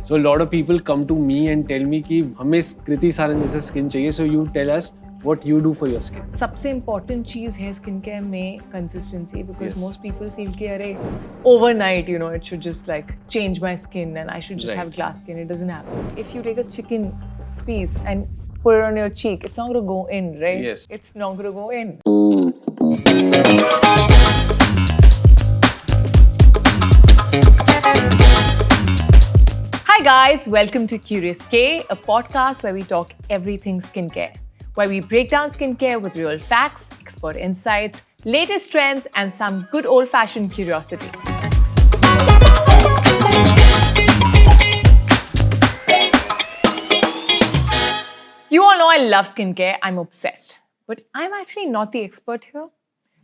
So a lot of people come to me and tell me कि हमें कृति सारन जैसा skin चाहिए. So you tell us what you do for your skin. सबसे important चीज़ है skin care में consistency because Yes. most people feel कि अरे overnight it should just like change my skin and I should just Right. have glass skin. It doesn't happen. If you take a chicken piece and put it on your cheek, it's not gonna go in, right? Yes. It's not gonna go in. Hi guys, welcome to Curious K, a podcast where we talk everything skincare, where we break down skincare with real facts, expert insights, latest trends, and some good old-fashioned curiosity. You all know I love skincare, I'm obsessed, but I'm actually not the expert here.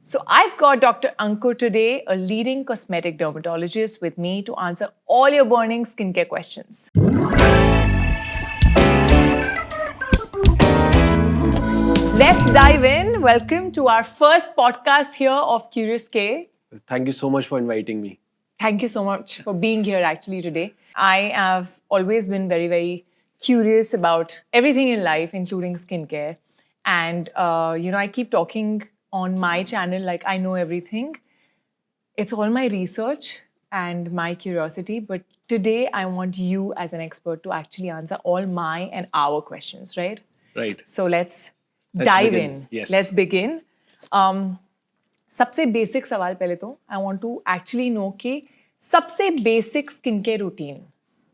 So I've got Dr. Ankur today, a leading cosmetic dermatologist, with me to answer all your burning skincare questions. Let's dive in. Welcome to our first podcast here of Curious K. Thank you so much for inviting me. Thank you so much for being here actually today. I have always been very, very curious about everything in life, including skincare. And, I keep talking on my channel like I know everything. It's all my research and my curiosity. But today I want you as an expert to actually answer all my and our questions, right? Right. So let's Let's dive begin. in. Yes. Let's begin. सबसे basic सवाल पहले तो I want to actually know कि सबसे basic skin care routine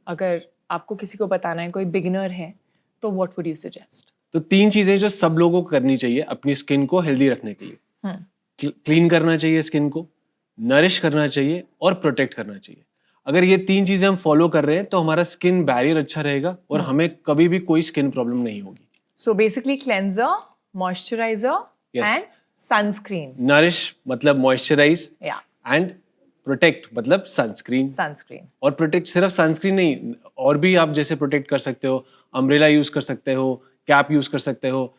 अगर आपको किसी को बताना है, कोई बिगिनर है, तो व्हाट वुड यू सजेस्ट? तो 3 चीजें जो सब लोगों को करनी चाहिए अपनी स्किन को हेल्दी रखने के लिए. क्लीन करना चाहिए स्किन को, नरिश करना चाहिए और प्रोटेक्ट करना चाहिए. अगर ये 3 चीजें हम फॉलो कर रहे हैं तो हमारा स्किन बैरियर अच्छा रहेगा और हमें कभी भी कोई स्किन प्रॉब्लम नहीं होगी. So basically cleanser, moisturiser Yes. And sunscreen. Nourish मतलब मॉइस्चराइज या एंड प्रोटेक्ट मतलब सनस्क्रीन. सनस्क्रीन. और प्रोटेक्ट सिर्फ सनस्क्रीन नहीं, और भी आप जैसे प्रोटेक्ट कर सकते हो. अम्ब्रेला यूज कर सकते हो, कैप यूज कर सकते हो,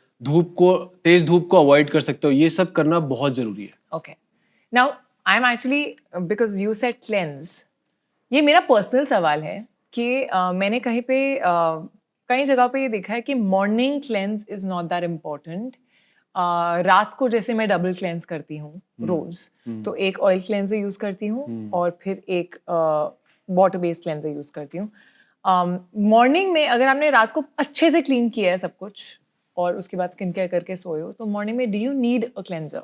तेज धूप को अवॉइड कर सकते हो. ये सब करना बहुत जरूरी है. Okay. Now I am actually because you said cleanse, ये मेरा पर्सनल सवाल है कि मैंने कई जगह पे ये देखा है कि morning cleanse is not that important. रात को जैसे मैं डबल क्लेंस करती हूँ रोज, तो एक ऑयल क्लेंजर यूज करती हूँ और फिर एक वाटर बेस्ड क्लेंजर यूज करती हूँ. मॉर्निंग में अगर आपने रात को अच्छे से क्लीन किया है सब कुछ और उसके बाद स्किन केयर करके सोए हो, तो मॉर्निंग में do you need a cleanser?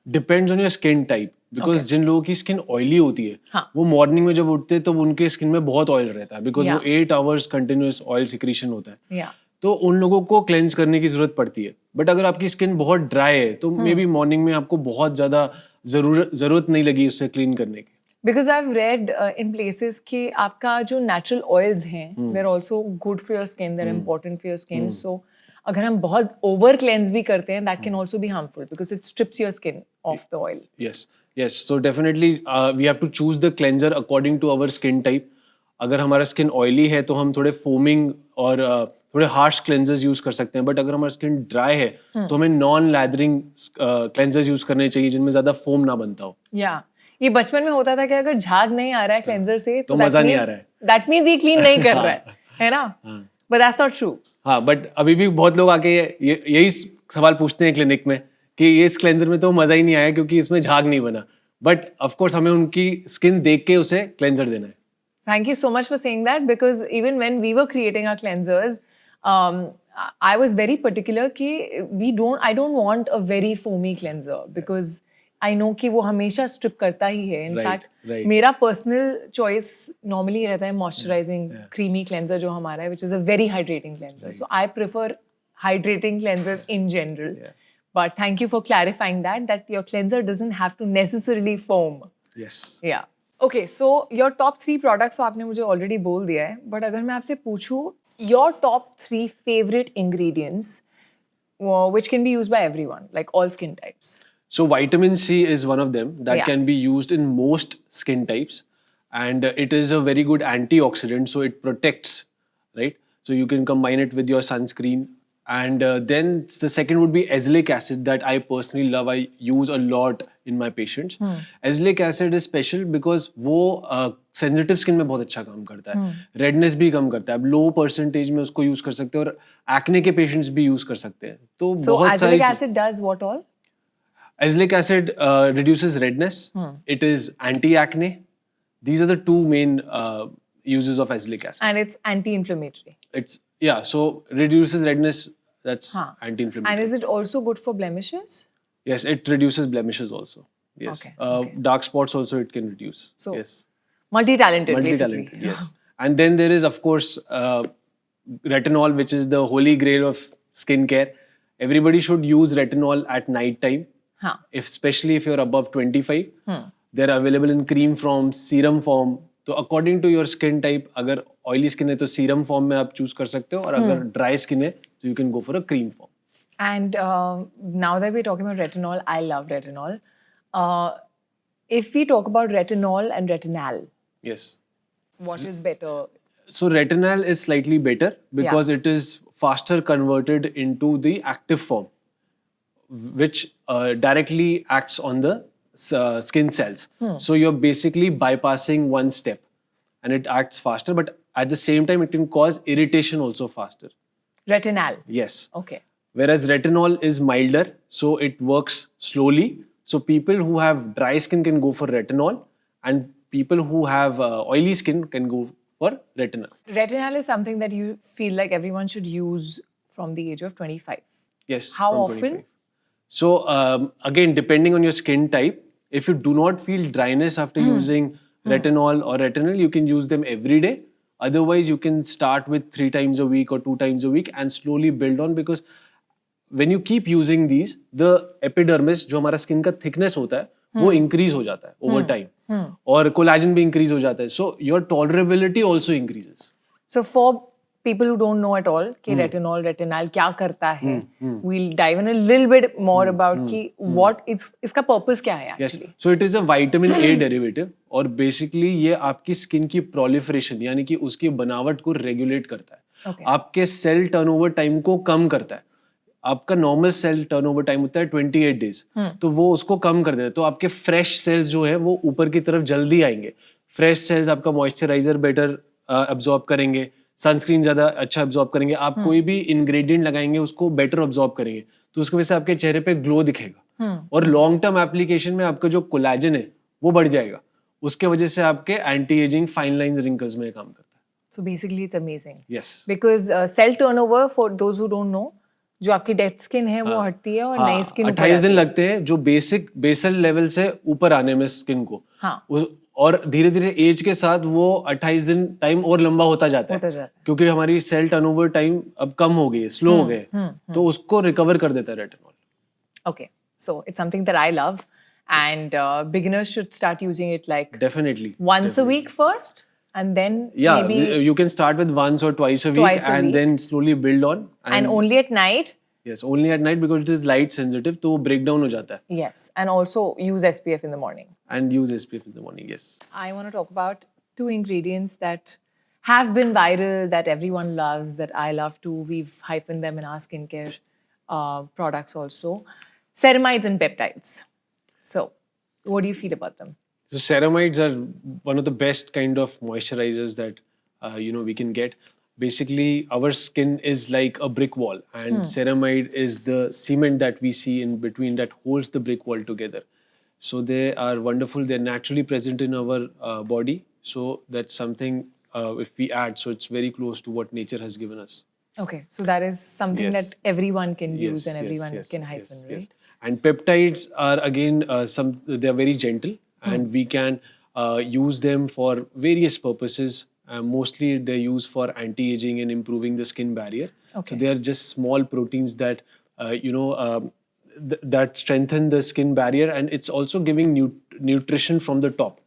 Depends on your skin type, because जिन लोगों की स्किन ऑयली होती है, हाँ. वो मॉर्निंग में जब उठते हैं तो उनके स्किन में बहुत ऑयल रहता है, बिकॉज Yeah. वो 8 आवर्स कंटिन्यूअस ऑयल सिक्रीशन होता है. या तो उन लोगों को क्लेंस करने की जरूरत पड़ती है. बट अगर आपकी स्किन बहुत ड्राई है तो मे बी मॉर्निंग में आपको बहुत ज्यादा जरूरत नहीं लगी उससे क्लीन करने की. Because I have read in places कि आपका जो नेचुरल ऑयल्स हैं they are also good for your skin, they are important for your skin. So अगर हम बहुत ओवर क्लेंस भी करते हैं, that can also be harmful because it strips your skin off the oil. Yes. So definitely we have to choose the cleanser according to our skin type. अगर हमारा skin oily है तो हम थोड़े foaming और थोड़े हार्श क्लेंजर्स यूज कर सकते हैं. बट अगर हमारा स्किन ड्राई है तो हमें नॉन लैदरिंग क्लेंजर्स यूज करने चाहिए जिनमें ज्यादा फोम ना बनता हो. या ये बचपन में होता था कि अगर झाग नहीं आ रहा है क्लेंजर से तो मजा नहीं आ रहा है. दैट मींस ये क्लीन नहीं कर रहा है ना? But that's not true. हाँ, बट अभी भी बहुत लोग आके यही सवाल पूछते हैं क्लिनिक में कि ये इस क्लेंजर में तो मजा ही नहीं आया क्योंकि इसमें झाग नहीं बना. बट ऑफ कोर्स हमें उनकी स्किन देख के उसे क्लेंजर देना है. Thank you so much for saying that because even when we were creating our cleansers, I was very particular कि I don't want a very foamy cleanser because I know कि वो हमेशा strip करता ही है. In fact, मेरा personal choice normally रहता है moisturizing creamy cleanser जो हमारा है, which is a very hydrating cleanser. So I prefer hydrating cleansers in general. But thank you for clarifying that your cleanser doesn't have to necessarily foam. Yes. Yeah. Okay, so your top 3 products तो आपने मुझे already बोल दिया है, but अगर मैं आपसे पूछूं your top 3 favorite ingredients which can be used by everyone, like all skin types. So vitamin C is one of them that Yeah. can be used in most skin types, and it is a very good antioxidant, so it protects, right? So you can combine it with your sunscreen And then the second would be azelaic acid that I personally love. I use a lot in my patients. Azelaic acid is special because वो sensitive skin में बहुत अच्छा काम करता है. Redness भी कम करता है. आप low percentage में उसको use कर सकते हैं और acne के patients भी use कर सकते हैं. तो So बहुत सारी azelaic acid does what all? Azelaic acid reduces redness. It is anti-acne. These are the two main uses of azelaic acid. And it's anti-inflammatory. It's so reduces redness. That's Huh. anti-inflammatory. And is it also good for blemishes? Yes, it reduces blemishes also. Yes. Okay, Dark spots also it can reduce. So, yes. Multi-talented, Multi-talented. basically. Yes. And then there is, of course, retinol, which is the holy grail of skincare. Everybody should use retinol at night time. Huh. Especially if you're above 25. They're available in cream form, serum form. तो according to your skin type, अगर oily skin है तो serum form में आप choose कर सकते हो और अगर dry skin है तो you can go for a cream form. And now that we're talking about retinol, I love retinol. If we talk about retinol and retinal, Yes. what is better? So retinal is slightly better because it is faster converted into the active form, which directly acts on the skin cells. So you're basically bypassing one step and it acts faster, but at the same time, it can cause irritation also faster. Retinal. Yes. Okay. Whereas retinol is milder, so it works slowly. So people who have dry skin can go for retinol, and people who have oily skin can go for retinol. Retinal is something that you feel like everyone should use from the age of 25. Yes. How from often? 25. So again, depending on your skin type, if you do not feel dryness after using retinol or retinol, you can use them every day. Otherwise, you can start with 3 times a week or 2 times a week and slowly build on, because when you keep using these, the epidermis, जो हमारा skin का thickness होता है, वो increase हो जाता है over time. और collagen भी increase हो जाता है. So your tolerability also increases. So for people who don't know at all कि retinol, retinal क्या करता है, we'll dive in a little bit more about कि what इसका purpose क्या है Yes. actually. So it is a vitamin A derivative और basically ये आपकी skin की proliferation यानी कि उसकी बनावट को regulate करता है. Okay. आपके cell turnover time को कम करता है. आपका नॉर्मल सेल टर्नओवर टाइम होता है 28 डेज, तो वो उसको कम कर देता है. तो आपके फ्रेश सेल्स जो है वो ऊपर की तरफ जल्दी आएंगे. फ्रेश सेल्स आपका मॉइस्चराइजर बेटर अब्जॉर्ब करेंगे, सनस्क्रीन ज़्यादा अच्छा अब्जॉर्ब करेंगे, आप कोई भी इंग्रेडिएंट लगाएंगे उसको बेटर अब्जॉर्ब करेंगे, तो उसकी वजह से आपके चेहरे पे ग्लो दिखेगा. और लॉन्ग टर्म एप्लीकेशन में आपका जो कोलेजन है वो बढ़ जाएगा. उसके वजह से आपके anti ageing fine line wrinkles में काम करता है. So basically it's amazing. Yes. Because cell turnover, for those who don't know, जो आपकी डेथ स्किन है वो हटती है और नई स्किन 28 दिन लगते हैं जो बेसल लेवल से ऊपर आने में स्किन को. और धीरे धीरे एज के साथ वो 28 दिन टाइम और लंबा होता जाता है क्योंकि हमारी सेल टर्नओवर टाइम अब कम हो गई है, स्लो हो गए, तो उसको रिकवर कर देता है retinol. Okay, so it's something that I love and beginners should start using it like definitely once a week first and then maybe you can start with once or twice a week and then slowly build on and only at night. Yes, only at night because it is light sensitive, तो break down हो जाता है. Yes, and also use SPF in the morning. And use SPF in the morning, yes. I want to talk about 2 ingredients that have been viral, that everyone loves, that I love too. We've hyphened them in our skincare products also. Ceramides and peptides. So, what do you feel about them? So ceramides are one of the best kind of moisturizers that we can get. Basically, our skin is like a brick wall, and ceramide is the cement that we see in between that holds the brick wall together. So they are wonderful. They're naturally present in our body. So that's something if we add, so it's very close to what nature has given us. Okay, so that is something that everyone can use and everyone can hyphen, right? Yes. And peptides are again they are very gentle. And we can use them for various purposes. Mostly they're used for anti-aging and improving the skin barrier. Okay. So they are just small proteins that that strengthen the skin barrier, and it's also giving nutrition from the top.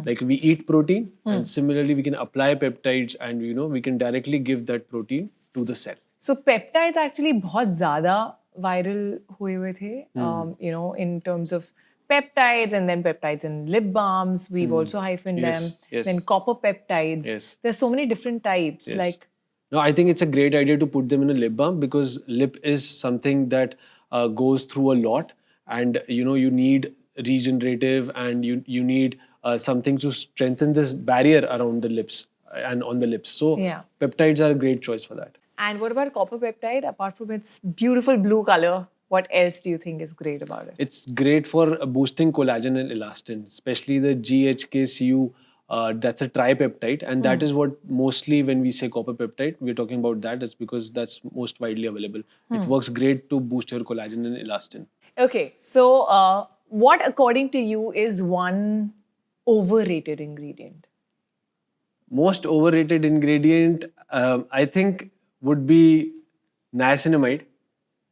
Like we eat protein, and similarly we can apply peptides, and we can directly give that protein to the cell. So peptides actually बहुत ज़्यादा viral हुए थे, in terms of peptides, and then peptides in lip balms. We've also hyphened them. Yes. Then copper peptides. Yes. There's so many different types. Yes. Like, No, I think it's a great idea to put them in a lip balm because lip is something that goes through a lot, and you need regenerative, and you need something to strengthen this barrier around the lips and on the lips. So Yeah. peptides are a great choice for that. And what about copper peptide? Apart from its beautiful blue color, what else do you think is great about it? It's great for boosting collagen and elastin, especially the GHKCU. That's a tripeptide, and that is what mostly when we say copper peptide, we're talking about that. It's because that's most widely available. It works great to boost your collagen and elastin. Okay, so what according to you is one overrated ingredient? Most overrated ingredient, I think, would be niacinamide.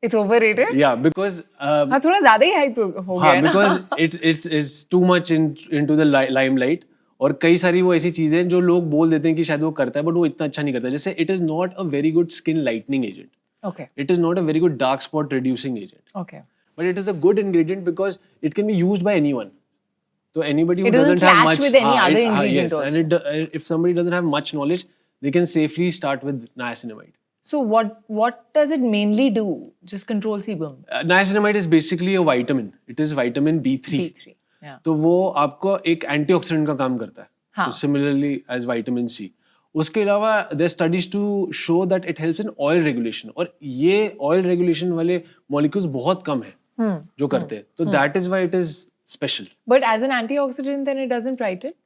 It's overrated? Yeah, because हाँ थोड़ा ज़्यादा ही hype हो गया हाँ, है ना? because it's too much into the limelight. और कई सारी वो ऐसी चीजें हैं जो लोग बोल देते हैं कि शायद वो करता है, बट वो इतना अच्छा नहीं करता. जैसे it is not a very good skin lightening agent. Okay, It is not a very good dark spot reducing agent. okay. But it is a good ingredient because it can be used by anyone. So anybody who It doesn't doesn't have clash much, with any other ingredient yes, also. and if somebody doesn't have much knowledge, they can safely start with niacinamide. So what does it mainly do? Just control sebum? Niacinamide is basically a vitamin. It is vitamin B3. B3. Yeah. तो वो आपको एक antioxidant का काम करता है. हाँ. So similarly as vitamin C. उसके अलावा there are studies to show that it helps in oil regulation. और ये oil regulation वाले molecules बहुत कम है जो करते हैं. तो that is why it is special. But as an antioxidant, then it doesn't brighten?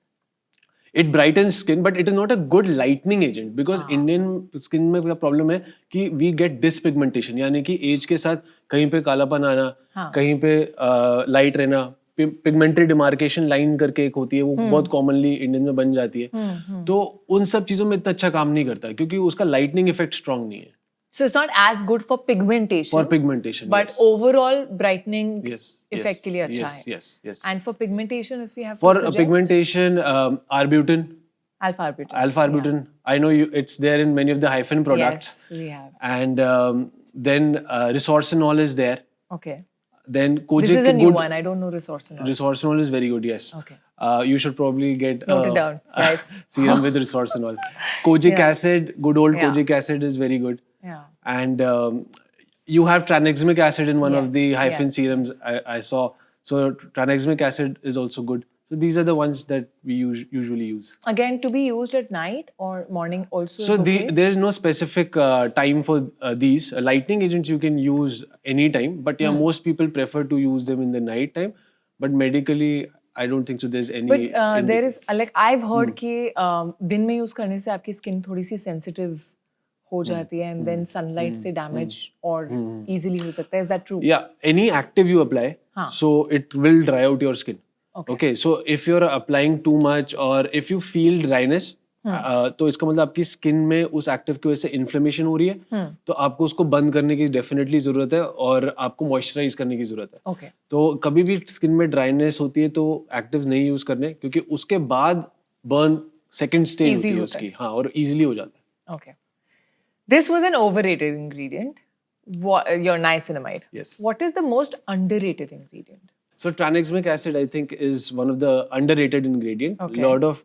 It brightens skin, but it is not a good lightening agent because Indian skin में क्या problem है कि we get dyspigmentation, यानी कि age के साथ कहीं पे कालापन आना, कहीं पे light रहना, पिगमेंटरी डिमार्केशन लाइन करके एक होती है, वो बहुत कॉमनली इंडियन में बन जाती है. तो उन सब चीजों में इतना अच्छा काम नहीं करता क्योंकि उसका लाइटनिंग इफेक्ट स्ट्रांग नहीं है. So it's not as good for pigmentation. For pigmentation, But overall brightening yes, effect के लिए अच्छा है. yes. And for pigmentation, if we have For to suggest, pigmentation, arbutin, alpha-arbutin. I know it's there in many of the hyphen products. Yes, we have. And then resorcinol is there. Okay. Then This kojic is a new good. one. I don't know resorcinol. Resorcinol is very good, yes. Okay. You should probably get Note it down, guys. serum with resorcinol. Kojic acid, good old Yeah. kojic acid is very good. Yeah. And you have tranexamic acid in one of Yes, the hyphen yes, serums I saw. So tranexamic acid is also good. So these are the ones that we usually use. Again, to be used at night or morning also So is okay? there is no specific time for these. Lightning agents you can use anytime, but yeah, most people prefer to use them in the night time. But medically, I don't think so. There's any. But there is like I've heard कि दिन में use करने से आपकी skin थोड़ी सी sensitive हो जाती है and then sunlight से damage और easily हो सकता है. Is that true? Yeah, any active you apply, so it will dry out your skin. Okay, so if you're applying too much or if you feel dryness, तो इसका मतलब आपकी skin में उस एक्टिव की वजह से इन्फ्लेमेशन हो रही है, तो आपको उसको बंद करने की डेफिनेटली जरूरत है और आपको मॉइस्चराइज करने की जरूरत है. Okay. तो कभी भी स्किन में ड्राइनेस होती है तो एक्टिव नहीं यूज करने, क्योंकि उसके बाद बर्न सेकंड स्टेज होती है उसकी. हाँ, और इजीली हो जाता है. Okay. This was an overrated ingredient. Your niacinamide. Yes. What is the most underrated ingredient? So tranexamic acid, I think, is one of the underrated ingredient. Okay. A lot of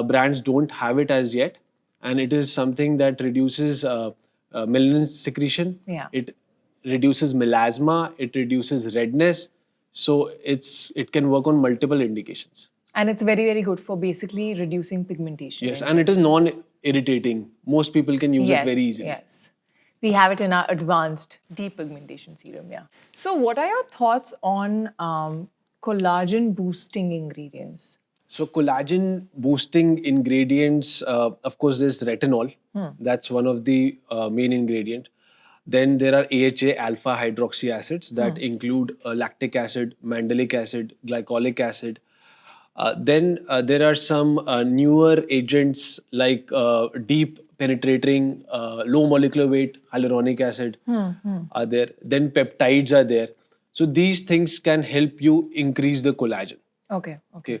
brands don't have it as yet, and it is something that reduces melanin secretion. Yeah. It reduces melasma. It reduces redness. So it can work on multiple indications. And it's very, very good for basically reducing pigmentation. Yes, and it is non-irritating. Most people can use it very easily. Yes. We have it in our advanced depigmentation serum, yeah. So what are your thoughts on collagen boosting ingredients? So collagen boosting ingredients, of course, there's retinol. That's one of the main ingredient. Then there are AHA, alpha hydroxy acids that include lactic acid, mandelic acid, glycolic acid. Then there are some newer agents like deep penetrating, low molecular weight hyaluronic acid are there. Then peptides are there. So these things can help you increase the collagen. Okay. Okay.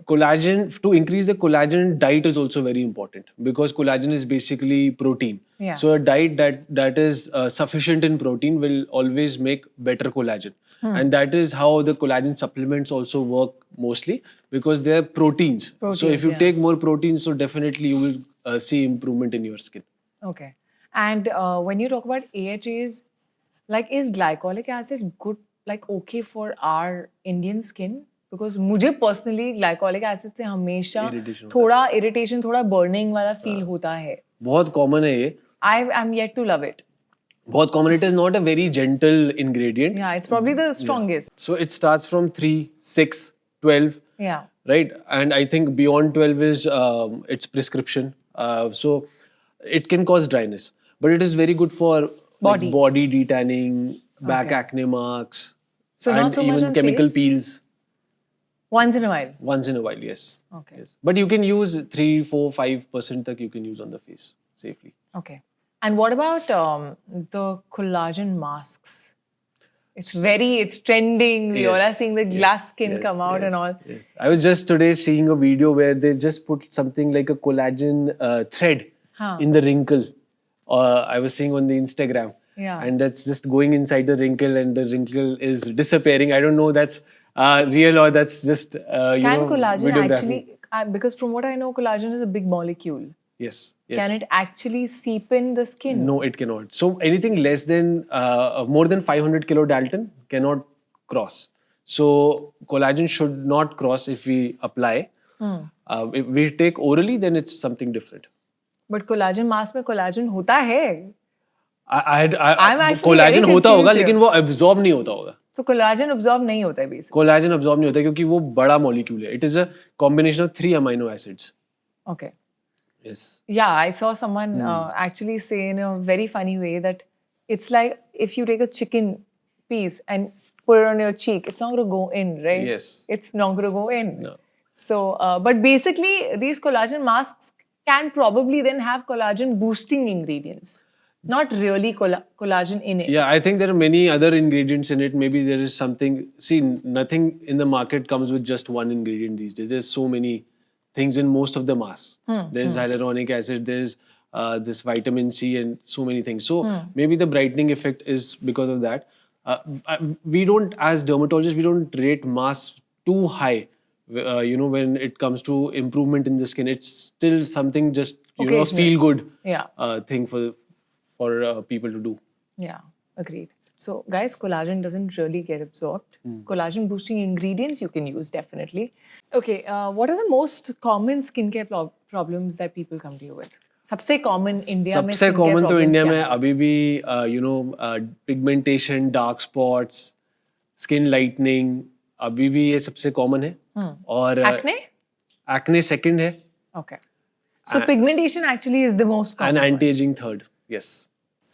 Collagen, to increase the collagen, diet is also very important because collagen is basically protein. Yeah. So a diet that is sufficient in protein will always make better collagen. And that is how the collagen supplements also work mostly because they are proteins. So if you yeah. take more proteins, so definitely you will see improvement in your skin. Okay. And when you talk about AHAs, like is glycolic acid good, like okay for our Indian skin? Because मुझे personally glycolic acid से हमेशा Irritation होता थोड़ा irritation, थोड़ा burning वाला feel होता है. बहुत कॉमन है ये, I'm yet to love it. बहुत common. It is not a very gentle ingredient. Yeah, it's probably the strongest. So it starts from 3, 6, 12, Yeah. right? And I think beyond 12 is its prescription. So it can cause dryness, but it is very good for Body. like, body detanning, back Okay. acne marks, So and not so much even on chemical face? peels Once in a while. once in a while. Yes. Okay. Yes. But you can use 3, 4, 5% tak you can use on the face safely. Okay. And what about the collagen masks? It's trending. We all are seeing the glass skin yes, come out yes, and all. Yes. I was just today seeing a video where they just put something like a collagen thread Huh. in the wrinkle. I was seeing on the Instagram. Yeah. And that's just going inside the wrinkle and the wrinkle is disappearing. I don't know that's real or that's just Can collagen videography. actually, because from what I know, collagen is a big molecule. Yes. Yes. Can it actually seep in the skin? No, it cannot. So anything less than more than 500 kilodalton cannot cross. So collagen should not cross if we apply. If we take orally, then it's something different. But collagen mask में collagen होता है. I'm actually collagen very होता होगा confused लेकिन वो absorb नहीं होता होगा. So collagen absorb नहीं होता है basically. Collagen absorb नहीं होता क्योंकि वो बड़ा molecule है. It is a combination of 3 amino acids. Okay. Yes. Yeah, I saw someone actually say in a very funny way that it's like if you take a chicken piece and put it on your cheek, it's not going to go in, right? Yes. It's not going to go in. No. So, but basically, these collagen masks can probably then have collagen boosting ingredients, not really collagen in it. Yeah, I think there are many other ingredients in it. Maybe there is something. See, nothing in the market comes with just one ingredient these days. There's so many things in most of the masks. There's hyaluronic acid, there's this vitamin C and so many things. So maybe the brightening effect is because of that. We don't, as dermatologists, we don't rate masks too high. When it comes to improvement in the skin, it's still something just a Occasional. feel good Yeah. thing for people to do. Yeah, agreed. So, guys, collagen doesn't really get absorbed. Collagen boosting ingredients you can use definitely. Okay, what are the most common skincare problems that people come to you with? सबसे common India में सबसे skincare common तो problems India क्या में हैं? अभी भी pigmentation, dark spots, skin lightening, अभी भी ये सबसे कॉमन है. और Acne? एक्ने सेकंड है Okay. So pigmentation actually is the most and common. Anti ageing third. Yes.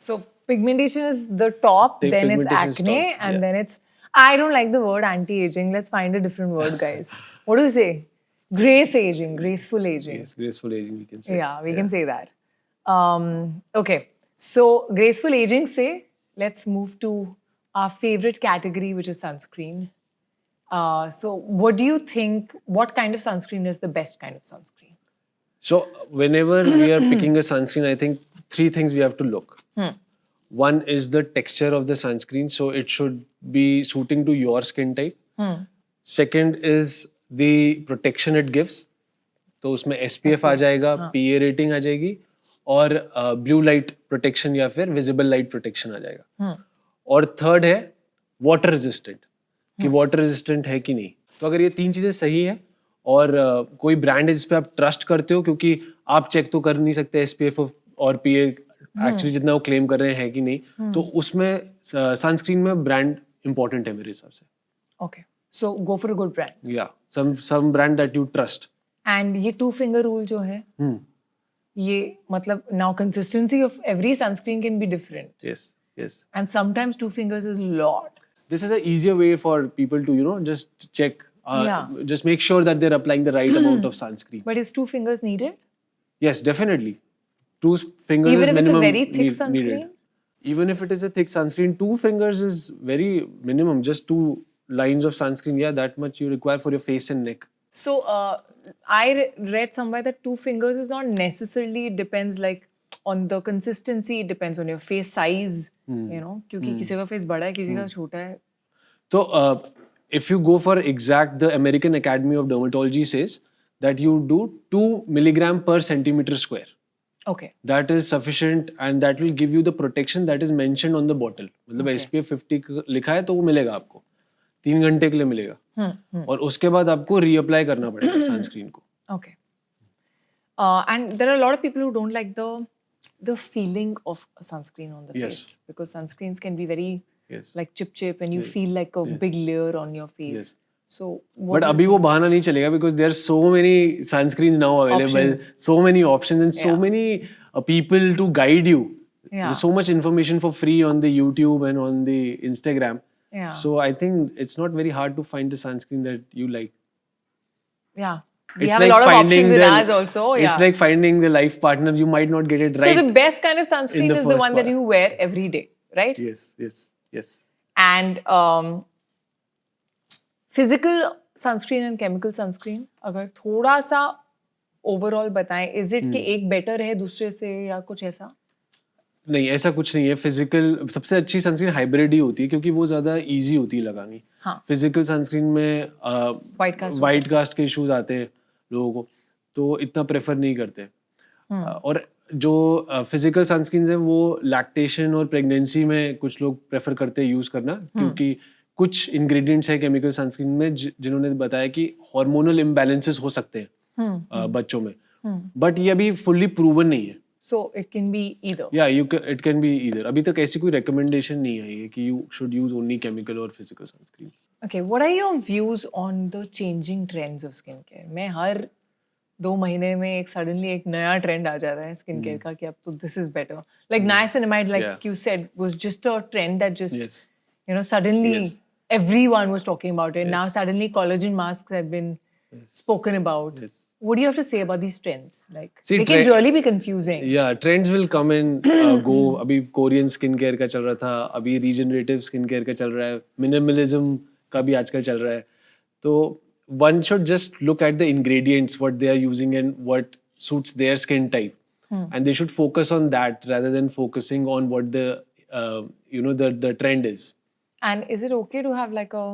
So pigmentation is the top, then it's Pigmentation is acne, top, and yeah. then it's. I don't like the word anti-aging. Let's find a different word, guys. What do you say? Grace aging, graceful aging. Yes, graceful aging we can say. Yeah, we can say that. Okay, so graceful aging say, let's move to our favorite category, which is sunscreen. So what do you think, what kind of sunscreen is the best kind of sunscreen? So whenever we are picking a sunscreen, I think 3 things we have to look. One is the texture of the sunscreen, so it should be suiting to your skin type. Second is the protection it gives. तो उसमें SPF आ जाएगा, PA rating आ जाएगी और blue light protection या फिर visible light protection आ जाएगा. और third है वाटर रेजिस्टेंट, कि वाटर रेजिस्टेंट है कि नहीं. तो अगर ये 3 चीजें सही है और कोई ब्रांड है जिस पे आप ट्रस्ट करते हो, क्योंकि आप चेक तो कर नहीं सकते SPF और PA एक्चुअली जितना वो क्लेम कर रहे हैं कि नहीं, तो उसमें सनस्क्रीन में ब्रांड इंपॉर्टेंट है मेरे हिसाब से. Okay, so go for a good brand. या some brand that you trust. And ये 2-finger rule जो है, ये मतलब now consistency of every sunscreen can be different. Yes. And sometimes 2 fingers is a lot. This is an easier way for people to just check. Just make sure that they're applying the right amount of sunscreen. But is 2 fingers needed? Yes, definitely. 2 fingers Even is if it's a minimum very thick needed. sunscreen? Even if it is a thick sunscreen, 2 fingers is very minimum. Just 2 lines of sunscreen. Yeah, that much you require for your face and neck. So I read somewhere that 2 fingers is not necessarily, it depends like on the consistency, it depends on your face size, क्योंकि किसी का face बड़ा है, किसी का छोटा है. So if you go for exact, the American Academy of Dermatology says that you do 2 milligram per centimeter square. Okay. That is sufficient and that will give you the protection that is mentioned on the bottle. मतलब Okay. SPF 50 लिखा है तो वो मिलेगा आपको 3 घंटे के लिए मिलेगा और उसके बाद आपको रीअप्लाई करना पड़ेगा सनस्क्रीन को. Okay. And there are a lot of people who don't like the feeling of sunscreen on the Yes. face because sunscreens can be very Yes. like chip and you feel like a big layer on your face. Yes. So But अभी वो बहाना नहीं चलेगा because there are so many sunscreens now available, Options. so many options and so Yeah. many people to guide you. Yeah. There's so much information for free on the YouTube and on the Instagram. Yeah. So I think it's not very hard to find the sunscreen that you like. Yeah. We It's have like a lot of finding options in the- ours also. Yeah. It's like finding the life partner. You might not get it So right. the best kind of sunscreen the is the first one that part. you wear every day, right? Yes, yes, yes. And physical sunscreen and chemical sunscreen, अगर थोड़ा सा overall बताएं, is it कि एक better है दूसरे से या कुछ ऐसा? नहीं ऐसा कुछ नहीं है. फिजिकल सबसे अच्छी सनस्क्रीन हाइब्रिड ही होती है क्योंकि वो ज्यादा इजी होती है लगानी. हाँ. फिजिकल सनस्क्रीन में White कास्ट के इश्यूज आते हैं लोगों को तो इतना प्रेफर नहीं करते. और जो फिजिकल सनस्क्रीन है वो लैक्टेशन और प्रेगनेंसी में कुछ लोग प्रेफर करते हैं यूज करना क्योंकि कुछ इंग्रेडिएंट्स है केमिकल सनस्क्रीन में जिन्होंने बताया कि हार्मोनल इम्बैलेंसेस हो सकते हैं बच्चों में. बट ये अभी फुल्ली प्रूवन नहीं है. So it can be either. Yeah, it can be either. अभी तक ऐसी कोई recommendation नहीं आई है कि you should use only chemical or physical sunscreen. Okay, what are your views on the changing trends of skincare? मैं हर 2 महीने में एक suddenly एक नया trend आ जाता है skincare का कि अब तो this is better. Like niacinamide, like Yeah. you said, was just a trend that just Yes. suddenly Yes. everyone was talking about it. Yes. Now suddenly collagen masks have been spoken about. Yes. What do you have to say about these trends? Like See, they can really be confusing. Yeah, trends will come and go. अभी Korean skin care का चल रहा था, अभी regenerative skin care का चल रहा है, मिनिमलिज्म का भी आजकल चल रहा है. तो one should just look at the ingredients, what they are using and what suits their skin type, and they should focus on that rather than focusing on what the the trend is. And is it okay to have like a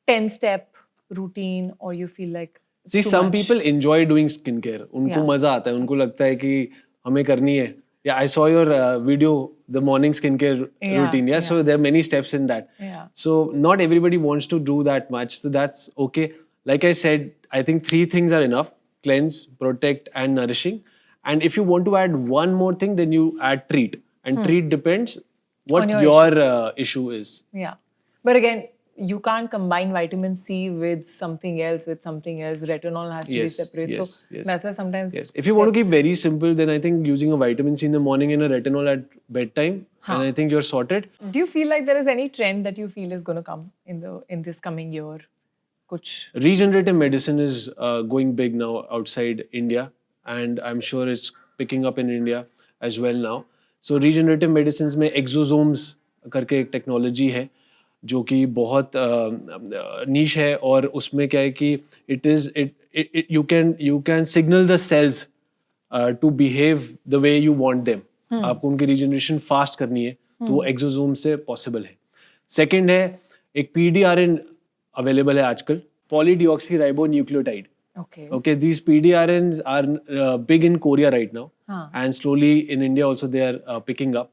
10-step routine, or you feel like it's See, too some much? people enjoy doing skincare. उनको Yeah. मजा आता है, उनको लगता है कि हमें करनी है. Yeah, I saw your video, the morning skincare Yeah, routine. Yeah, so there are many steps in that. Yeah. So not everybody wants to do that much. So that's okay. Like I said, I think 3 things are enough: cleanse, protect, and nourishing. And if you want to add one more thing, then you add treat. And treat depends what On your your issue is. Yeah. But again, you can't combine vitamin C with something else, Retinol has to be Yes, separate. yes, So yes. that's why sometimes Yes. If you want to keep steps- very simple, then I think using a vitamin C in the morning and a retinol at bedtime, and I think you're sorted. Do you feel like there is any trend that you feel is going to come in this coming year? Kuch Regenerative medicine is going big now outside India, and I'm sure it's picking up in India as well now. So regenerative medicines में exosomes करके एक technology है जो कि बहुत नीश है और उसमें क्या है कि you can signal the cells to behave the way you want them. आपको उनकी regeneration fast करनी है तो वो exosome से possible है. Second है एक PDRN available है आजकल, polydeoxyribonucleotide. okay. Okay, these PDRNs are big in Korea right now, Huh. and slowly in India also they are picking up.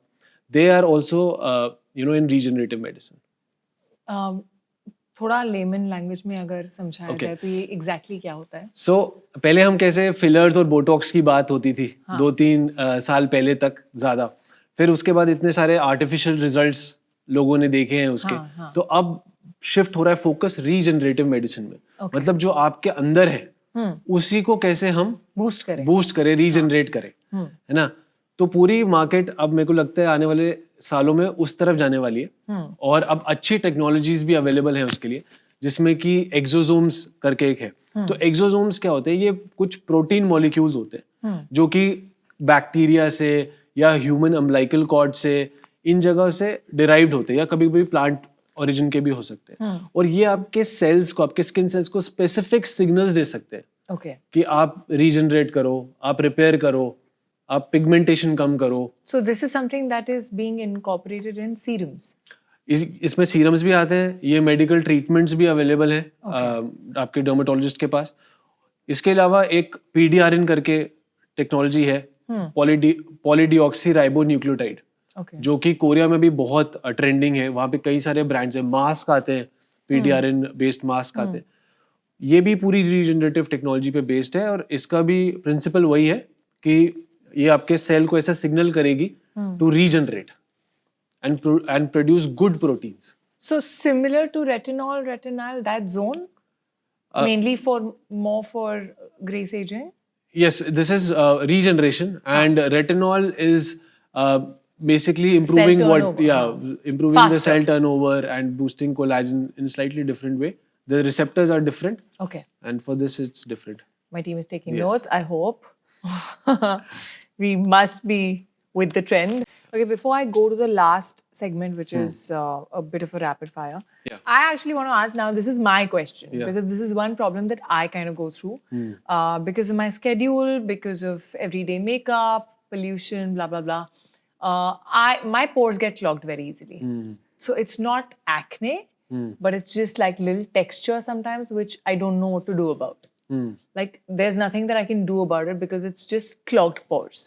They are also in regenerative medicine. थोड़ा layman language में अगर समझाया Okay. जाए तो ये exactly क्या होता है? So पहले हम कैसे फिलर्स और बोटॉक्स की बात होती थी 2-3 साल पहले तक ज्यादा, फिर उसके बाद इतने सारे आर्टिफिशियल रिजल्ट्स लोगों ने देखे हैं उसके. हाँ. तो अब शिफ्ट हो रहा है फोकस रीजनरेटिव मेडिसिन में. Okay. मतलब जो आपके अंदर है उसी को कैसे हम बूस्ट करें. बूस्ट करें, रीजनरेट करें, है ना. तो पूरी मार्केट अब मेरे को लगता है आने वाले सालों में उस तरफ जाने वाली है. और अब अच्छी टेक्नोलॉजीज भी अवेलेबल हैं उसके लिए, जिसमें कि एक्सोसोम्स करके एक है. तो एक्सोसोम्स क्या होते हैं? ये कुछ प्रोटीन मॉलिक्यूल्स होते हैं जो कि बैक्टीरिया से या ह्यूमन अम्बिलिकल कॉर्ड से इन जगह से डिराइव्ड होते हैं या कभी कभी प्लांट ओरिजिन के भी हो सकते हैं. और ये आपके सेल्स को, आपके स्किन सेल्स को स्पेसिफिक सिग्नल्स दे सकते हैं Okay. कि आप रीजनरेट करो, आप रिपेयर करो, आप पिगमेंटेशन कम करो. So this is something that is being incorporated in serums. इसमें सीरम्स भी आते हैं, ये मेडिकल ट्रीटमेंट्स भी अवेलेबल है आपके डर्मेटोलॉजिस्ट के पास. इसके अलावा एक PDRN करके टेक्नोलॉजी है पॉलीडिऑक्सी राइबोन्यूक्लियोटाइड, Okay. जो कि कोरिया में भी बहुत ट्रेंडिंग है. वहाँ पे कई सारे ब्रांड्स हैं, मास्क आते हैं, PDRN बेस्ड मास्क आते हैं. ये भी पूरी रीजनरेटिव टेक्नोलॉजी पे बेस्ड है और इसका भी प्रिंसिपल वही है कि ये आपके सेल को ऐसा सिग्नल करेगी to regenerate and produce good proteins. So similar to retinol, that zone, mainly more for grace aging. Yes, this is regeneration, and retinol is basically improving turnover, improving the Faster. cell turnover and boosting collagen in a slightly different way. The receptors are different, Okay. and for this it's different. My team is taking Yes. notes. I hope we must be with the trend. Okay, before I go to the last segment, which is a bit of a rapid fire, Yeah. I actually want to ask now. This is my question Yeah. because this is one problem that I kind of go through because of my schedule, because of everyday makeup, pollution, blah blah blah. My pores get clogged very easily. So it's not acne, but it's just like little texture sometimes, which I don't know what to do about. Like there's nothing that I can do about it because it's just clogged pores.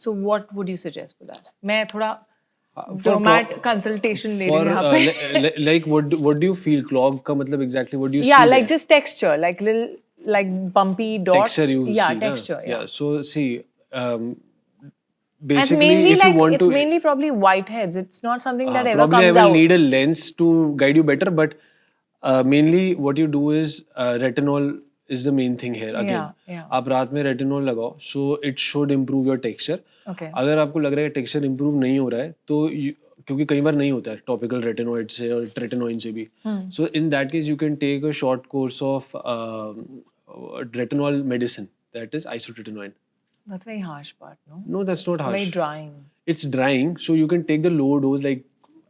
So what would you suggest for that? मैं थोड़ा dermat consultation ले रही हूँ यहाँ पे. Like what do you feel? Clog का मतलब exactly what do you see? Yeah, like there? just texture, like little like bumpy dots. Texture you yeah, see, na? texture. Yeah. So see, And it's basically mainly if like you want it's to mainly probably whiteheads. It's not something that ever probably I comes will out. need a lens to guide you better, but mainly what you do is retinol is the main thing here. Again, Yeah. आप रात में retinol लगाओ, so it should improve your texture. Okay. अगर आपको लग रहा है texture improve नहीं हो रहा है, तो क्योंकि कई बार नहीं होता है topical retinoid से और tretinoin से भी, so in that case you can take a short course of retinol medicine, that is isotretinoin. That's very harsh part, no? No, that's not harsh. Very drying. It's drying, so you can take the low dose, like,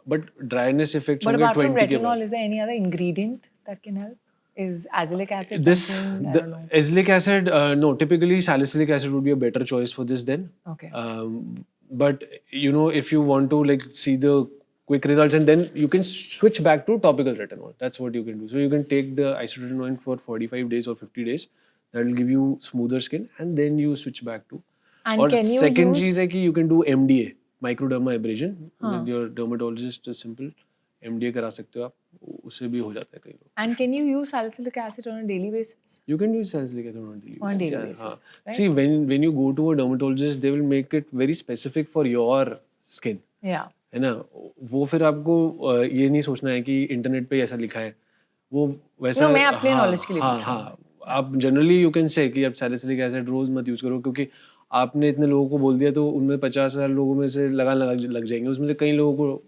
but dryness effects But होंगे apart from 20 के retinol, बाद. is there any other ingredient that can help? Is azelaic acid This something? I the don't know. azelaic acid, no. Typically, salicylic acid would be a better choice for this then. Okay. But you know, if you want to like see the quick results, and then you can switch back to topical retinol. That's what you can do. So you can take the isotretinoin for 45 days or 50 days. That will give you smoother skin, and then you switch back to. And और can you second use- चीज है कि you can do MDA, microderma abrasion. With your dermatologist, a simple MDA करा सकते हो आप, उससे भी हो जाता है कई लोग. And can you use salicylic acid on a daily basis? You can use salicylic acid on a daily basis. On a daily Yeah, basis, हाँ. right? See, when you go to a dermatologist, they will make it very specific for your skin. Yeah. है ना? वो फिर आपको ये नहीं सोचना है कि इंटरनेट पे ऐसा लिखा है. वो वैसा. No, मैं अपने हाँ, knowledge के लिए हाँ, पूछ रहा हूँ. हाँ. आप जनरली यू कैन से कि आप सैलिसिलिक एसिड रोज मत यूज करो, क्योंकि आपने इतने लोगों को बोल दिया तो उनमें 50,000 लोगों में से लग जाएंगे, उसमें से कई लोगों को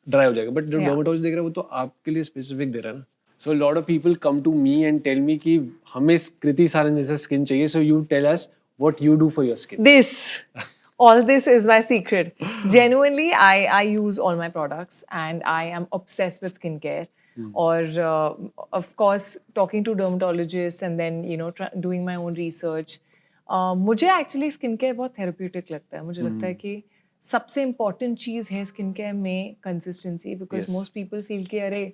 ड्राई हो जाएगा. बट जो Yeah. डर्मेटोलॉजिस्ट देख रहा है वो तो आपके लिए स्पेसिफिक दे रहा है ना. So lot of people come to me and tell me कि हमें कृति सारन जैसा स्किन चाहिए, so you tell us what you do for your skin. All this is my secret. Genuinely, I use all my products and I am obsessed with skincare. Or of course, talking to dermatologists and then doing my own research. मुझे actually skincare बहुत therapeutic लगता है. मुझे लगता है कि सबसे important चीज़ है skincare में consistency, because Yes. most people feel कि अरे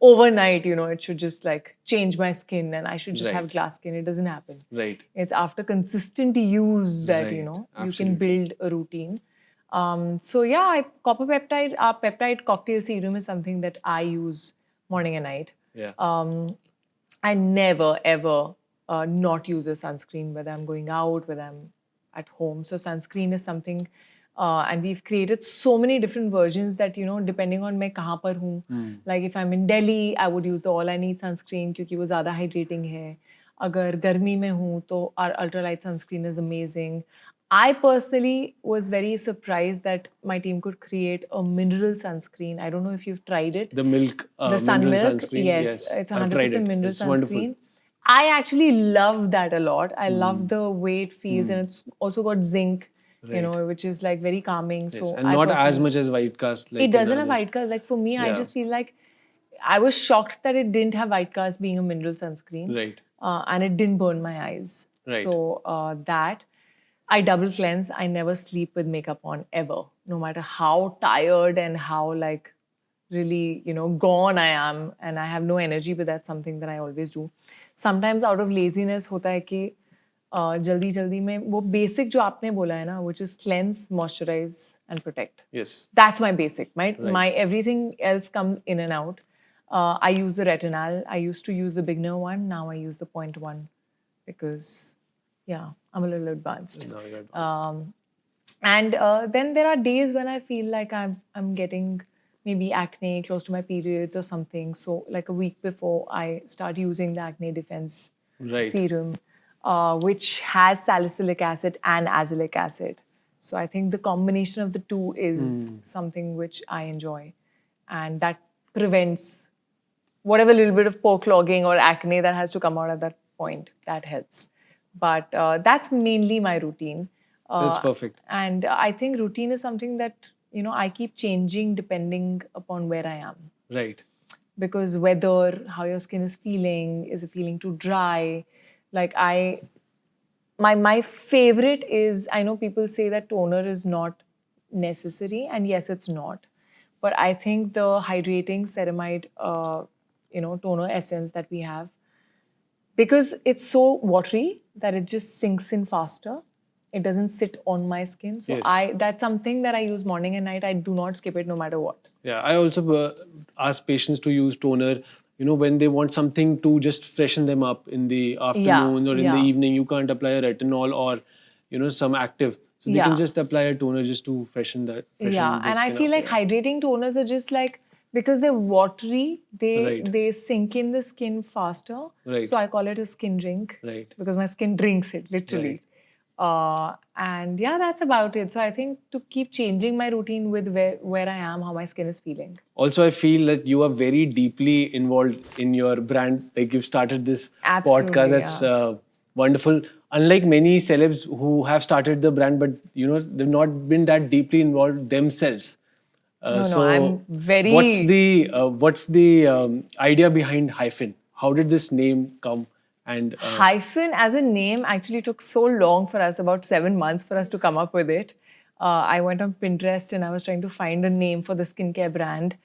overnight it should just like change my skin and I should just have Right. glass skin. It doesn't happen. Right. It's after consistent use that Right. you can Absolutely. build a routine. So yeah, copper peptide, our peptide cocktail serum is something that I use morning and night. Yeah. I never ever not use a sunscreen, whether I'm going out, whether I'm at home. So sunscreen is something, and we've created so many different versions that depending on मैं कहाँ पर हूँ. Like if I'm in Delhi, I would use the All I Need sunscreen क्योंकि वो ज़्यादा hydrating है. अगर गर्मी में हूँ तो our ultralight sunscreen is amazing. I personally was very surprised that my team could create a mineral sunscreen. I don't know if you've tried it. The milk. The sun mineral milk, sunscreen. yes, it's I've tried 100% it. mineral It's sunscreen. wonderful. I actually love that a lot. I love the way it feels, and it's also got zinc, which is like very calming. Yes. So And I not as personally- much as white cast. Like It in doesn't have other- white cast. Like for me, I Yeah. just feel like I was shocked that it didn't have white cast being a mineral sunscreen. Right. And it didn't burn my eyes. Right. So that I double cleanse. I never sleep with makeup on ever, no matter how tired and how like really gone I am and I have no energy. But that's something that I always do. Sometimes out of laziness, होता है कि जल्दी में वो basic जो आपने बोला है ना, which is cleanse, moisturize and protect. Yes. That's my basic. My Right. everything else comes in and out. I use the retinol. I used to use the beginner one. Now I use the 0.1 because, yeah, I'm a little advanced. Now you're advanced. And then there are days when I feel like I'm getting maybe acne close to my periods or something. So like a week before, I start using the acne defense Right. serum, which has salicylic acid and azelaic acid. So I think the combination of the two is something which I enjoy, and that prevents whatever little bit of pore clogging or acne that has to come out at that point. That helps. But that's mainly my routine. That's perfect. And I think routine is something that, I keep changing depending upon where I am. Right. Because weather, how your skin is it feeling too dry? Like my favorite is, I know people say that toner is not necessary, and yes, it's not. But I think the hydrating ceramide, toner essence that we have, because it's so watery that it just sinks in faster. It doesn't sit on my skin. So Yes. that's something that I use morning and night. I do not skip it no matter what. Yeah, I also ask patients to use toner, when they want something to just freshen them up in the afternoon or in the yeah. evening. You can't apply a retinol or, some active. So they Yeah. can just apply a toner just to freshen the And I skin feel up. like hydrating toners are just like, because they're watery, Right. they sink in the skin faster. Right. So I call it a skin drink. Right. Because my skin drinks it, literally. And yeah, that's about it. So I think to keep changing my routine with where I am, how my skin is feeling. Also, I feel that you are very deeply involved in your brand. Like you've started this Absolutely, podcast. That's wonderful. Unlike many celebs who have started the brand, but they've not been that deeply involved themselves. No, I'm very. What's the idea behind Hyphen? How did this name come? And Hyphen as a name actually took so long for us, about 7 months for us to come up with it. I went on Pinterest and I was trying to find a name for the skincare brand.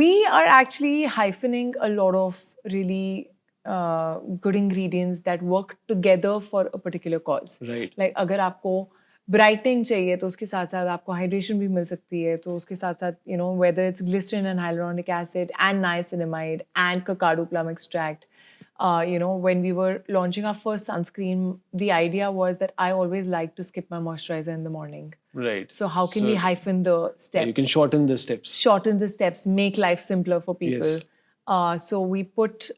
We are actually hyphening a lot of really good ingredients that work together for a particular cause. Right. Like अगर आपको brightening चाहिए तो उसके साथ साथ आपको hydration भी मिल सकती है, तो उसके साथ साथ whether it's glycerin and hyaluronic acid and niacinamide and cacao plum extract. When we were launching our first sunscreen, the idea was that I always like to skip my moisturizer in the morning. Right. So how can we hyphen the steps? You can shorten the steps. Shorten the steps, make life simpler for people. Yes. So we put...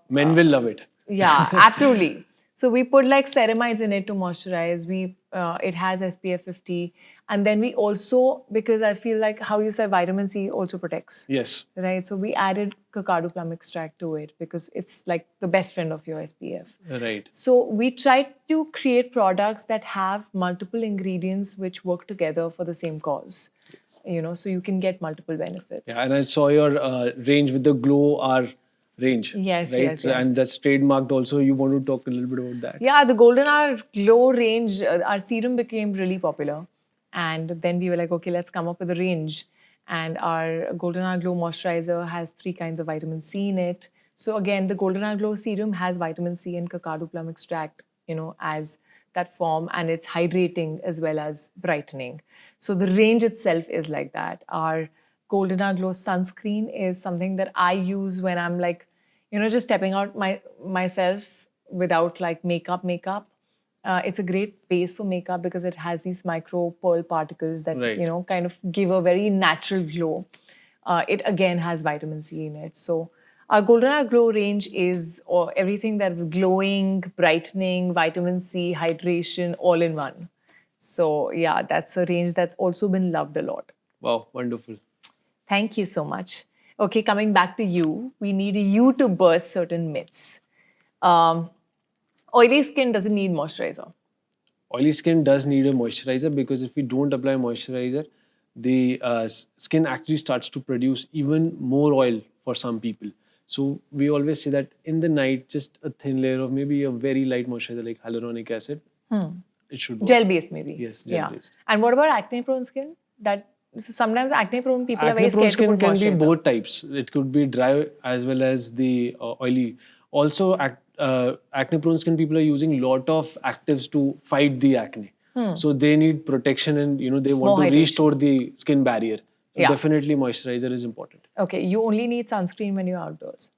Men will love it. Yeah, absolutely. So we put like ceramides in it to moisturize. It has SPF 50. And then we also, because I feel like how you said vitamin C also protects. Yes. Right. So we added cacao plum extract to it because it's like the best friend of your SPF. Right. So we tried to create products that have multiple ingredients which work together for the same cause. So you can get multiple benefits. Yeah, and I saw your range with the Glow R range. Yes, right? yes. And that's trademarked also. You want to talk a little bit about that? Yeah, the Golden Hour Glow range, our serum became really popular. And then we were like, okay, let's come up with a range. And our Golden Hour Glow moisturizer has 3 kinds of vitamin C in it. So again, the Golden Hour Glow serum has vitamin C and cacao plum extract, as that form, and it's hydrating as well as brightening. So the range itself is like that. Our Golden Hour Glow sunscreen is something that I use when I'm like, just stepping out myself without like makeup. It's a great base for makeup because it has these micro pearl particles that, Right. kind of give a very natural glow. It again has vitamin C in it. So our Golden Hour Glow range is everything that is glowing, brightening, vitamin C, hydration, all in one. So yeah, that's a range that's also been loved a lot. Wow, wonderful. Thank you so much. Okay, coming back to you, we need you to burst certain myths. Oily skin doesn't need moisturizer. Oily skin does need a moisturizer because if we don't apply moisturizer, the skin actually starts to produce even more oil for some people. So we always say that in the night, just a thin layer of maybe a very light moisturizer like hyaluronic acid, it should work. Gel-based maybe. Yes, gel-based. And what about acne-prone skin? So sometimes acne-prone people are very Acne-prone scared to skin put can be moisturizer. both types. It could be dry as well as the oily. Also, acne prone skin people are using lot of actives to fight the acne. So they need protection and they want More to hydration. restore the skin barrier. So Yeah. definitely moisturizer is important. Okay, you only need sunscreen when you're outdoors.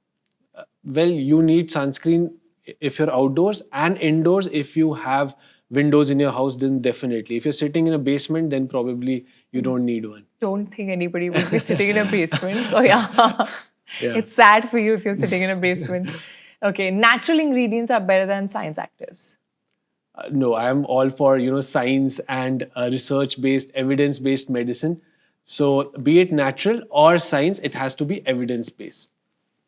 Well, you need sunscreen if you're outdoors, and indoors if you have windows in your house, then definitely. If you're sitting in a basement, then probably you don't need one. Don't think anybody would be sitting in a basement. So yeah, Yeah. it's sad for you if you're sitting in a basement. Okay, natural ingredients are better than science actives. No, I am all for science and research-based, evidence-based medicine. So be it natural or science, it has to be evidence-based.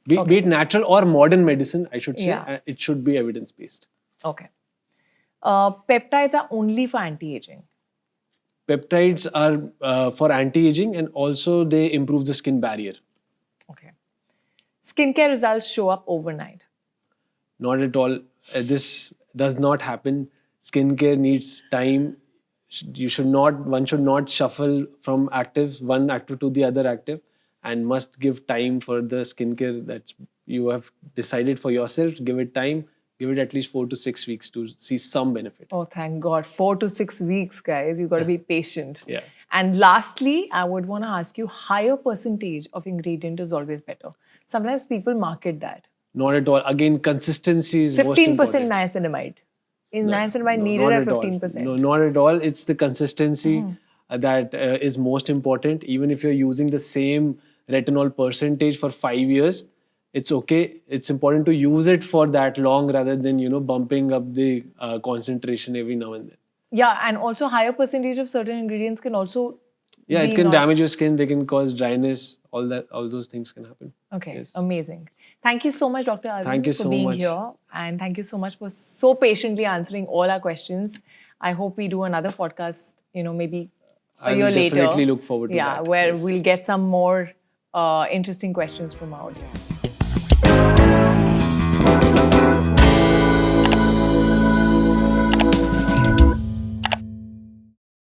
Be it natural or modern medicine, I should say, Yeah. it should be evidence-based. Okay. Peptides are only for anti-aging. Peptides are for anti-aging, and also they improve the skin barrier. Okay. Skincare results show up overnight. Not at all. This does not happen. Skincare needs time. One should not shuffle from one active to the other active, and must give time for the skincare that you have decided for yourself. Give it time. Give it at least 4 to 6 weeks to see some benefit. Oh, thank God. 4 to 6 weeks, guys. You got to be patient. Yeah. And lastly, I would want to ask you, higher percentage of ingredient is always better. Sometimes people market that. Not at all. Again, consistency is most 15% important. niacinamide. Is niacinamide No, needed not at at all. 15%? No, not at all. It's the consistency that is most important. Even if you're using the same retinol percentage for 5 years, it's okay. It's important to use it for that long rather than bumping up the concentration every now and then. Yeah, and also higher percentage of certain ingredients can also Yeah, it be can not- damage your skin. They can cause dryness. All those things can happen. Okay, Yes. amazing. Thank you so much, Dr. Arvind, Thank you for so being much. here. And thank you so much for so patiently answering all our questions. I hope we do another podcast, maybe a I year will later. definitely look forward to yeah, that. where Yes. we'll get some more interesting questions from our audience.